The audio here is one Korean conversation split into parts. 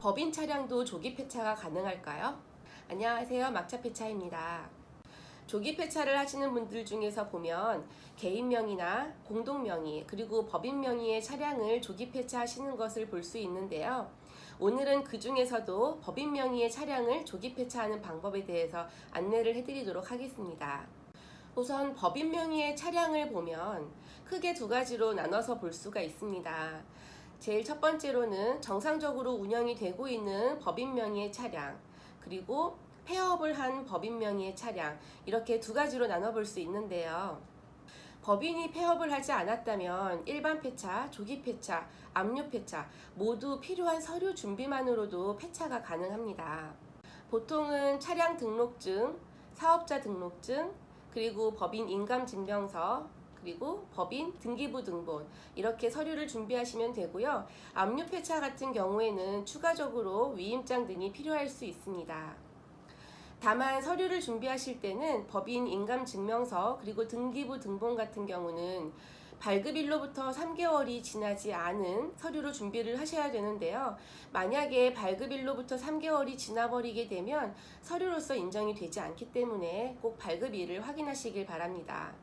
법인 차량도 조기 폐차가 가능할까요? 안녕하세요. 막차 폐차입니다. 조기 폐차를 하시는 분들 중에서 보면 개인 명의나 공동 명의 그리고 법인 명의의 차량을 조기 폐차하시는 것을 볼 수 있는데요. 오늘은 그 중에서도 법인 명의의 차량을 조기 폐차하는 방법에 대해서 안내를 해드리도록 하겠습니다. 우선 법인 명의의 차량을 보면 크게 두 가지로 나눠서 볼 수가 있습니다. 제일 첫 번째로는 정상적으로 운영이 되고 있는 법인 명의의 차량, 그리고 폐업을 한 법인 명의의 차량, 이렇게 두 가지로 나눠볼 수 있는데요. 법인이 폐업을 하지 않았다면 일반 폐차, 조기 폐차, 압류 폐차 모두 필요한 서류 준비만으로도 폐차가 가능합니다. 보통은 차량 등록증, 사업자 등록증, 그리고 법인 인감증명서, 그리고 법인 등기부 등본, 이렇게 서류를 준비하시면 되고요. 압류 폐차 같은 경우에는 추가적으로 위임장 등이 필요할 수 있습니다. 다만 서류를 준비하실 때는 법인 인감증명서 그리고 등기부 등본 같은 경우는 발급일로부터 3개월이 지나지 않은 서류로 준비를 하셔야 되는데요. 만약에 발급일로부터 3개월이 지나버리게 되면 서류로서 인정이 되지 않기 때문에 꼭 발급일을 확인하시길 바랍니다.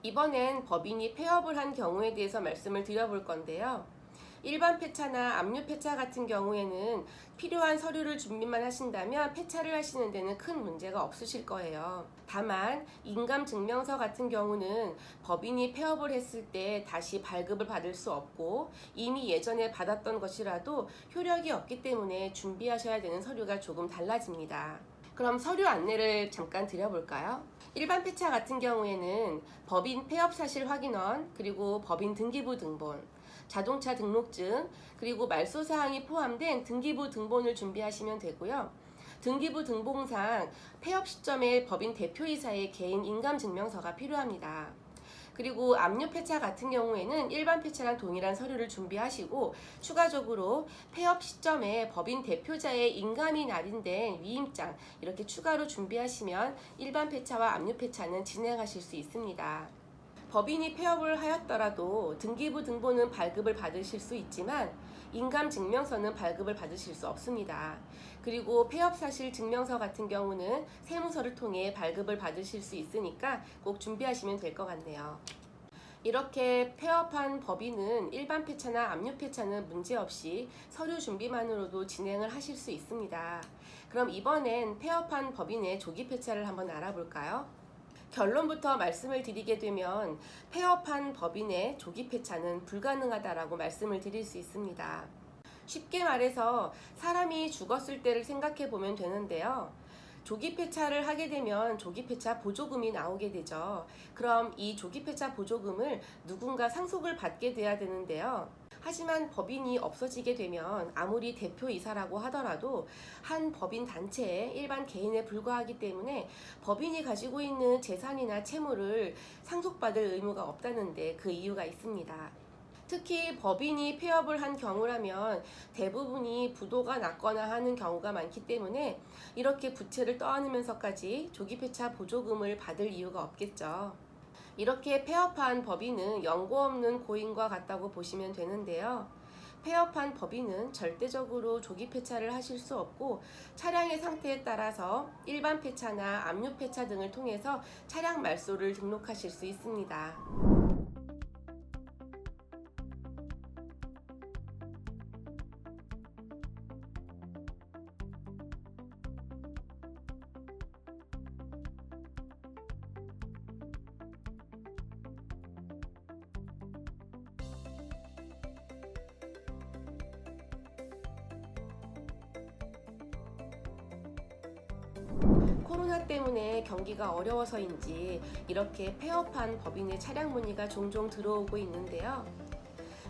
이번엔 법인이 폐업을 한 경우에 대해서 말씀을 드려볼 건데요. 일반 폐차나 압류 폐차 같은 경우에는 필요한 서류를 준비만 하신다면 폐차를 하시는 데는 큰 문제가 없으실 거예요. 다만 인감증명서 같은 경우는 법인이 폐업을 했을 때 다시 발급을 받을 수 없고 이미 예전에 받았던 것이라도 효력이 없기 때문에 준비하셔야 되는 서류가 조금 달라집니다. 그럼 서류 안내를 잠깐 드려볼까요? 일반 폐차 같은 경우에는 법인 폐업 사실 확인원, 그리고 법인 등기부 등본, 자동차 등록증, 그리고 말소 사항이 포함된 등기부 등본을 준비하시면 되고요. 등기부 등본상 폐업 시점에 법인 대표이사의 개인 인감증명서가 필요합니다. 그리고 압류 폐차 같은 경우에는 일반 폐차랑 동일한 서류를 준비하시고 추가적으로 폐업 시점에 법인 대표자의 인감이 날인된 위임장, 이렇게 추가로 준비하시면 일반 폐차와 압류 폐차는 진행하실 수 있습니다. 법인이 폐업을 하였더라도 등기부 등본은 발급을 받으실 수 있지만 인감증명서는 발급을 받으실 수 없습니다. 그리고 폐업사실 증명서 같은 경우는 세무서를 통해 발급을 받으실 수 있으니까 꼭 준비하시면 될 것 같네요. 이렇게 폐업한 법인은 일반 폐차나 압류 폐차는 문제없이 서류 준비만으로도 진행을 하실 수 있습니다. 그럼 이번엔 폐업한 법인의 조기 폐차를 한번 알아볼까요? 결론부터 말씀을 드리게 되면 폐업한 법인의 조기 폐차는 불가능하다라고 말씀을 드릴 수 있습니다. 쉽게 말해서 사람이 죽었을 때를 생각해 보면 되는데요. 조기 폐차를 하게 되면 조기 폐차 보조금이 나오게 되죠. 그럼 이 조기 폐차 보조금을 누군가 상속을 받게 돼야 되는데요. 하지만 법인이 없어지게 되면 아무리 대표이사라고 하더라도 한 법인 단체의 일반 개인에 불과하기 때문에 법인이 가지고 있는 재산이나 채무를 상속받을 의무가 없다는데 그 이유가 있습니다. 특히 법인이 폐업을 한 경우라면 대부분이 부도가 났거나 하는 경우가 많기 때문에 이렇게 부채를 떠안으면서까지 조기 폐차 보조금을 받을 이유가 없겠죠. 이렇게 폐업한 법인은 연고 없는 고인과 같다고 보시면 되는데요. 폐업한 법인은 절대적으로 조기 폐차를 하실 수 없고 차량의 상태에 따라서 일반 폐차나 압류 폐차 등을 통해서 차량 말소를 등록하실 수 있습니다. 코로나 때문에 경기가 어려워서인지 이렇게 폐업한 법인의 차량 문의가 종종 들어오고 있는데요.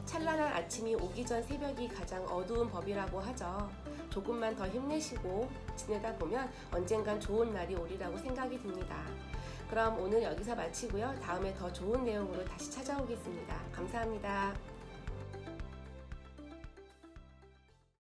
찬란한 아침이 오기 전 새벽이 가장 어두운 법이라고 하죠. 조금만 더 힘내시고 지내다 보면 언젠간 좋은 날이 오리라고 생각이 듭니다. 그럼 오늘 여기서 마치고요. 다음에 더 좋은 내용으로 다시 찾아오겠습니다. 감사합니다.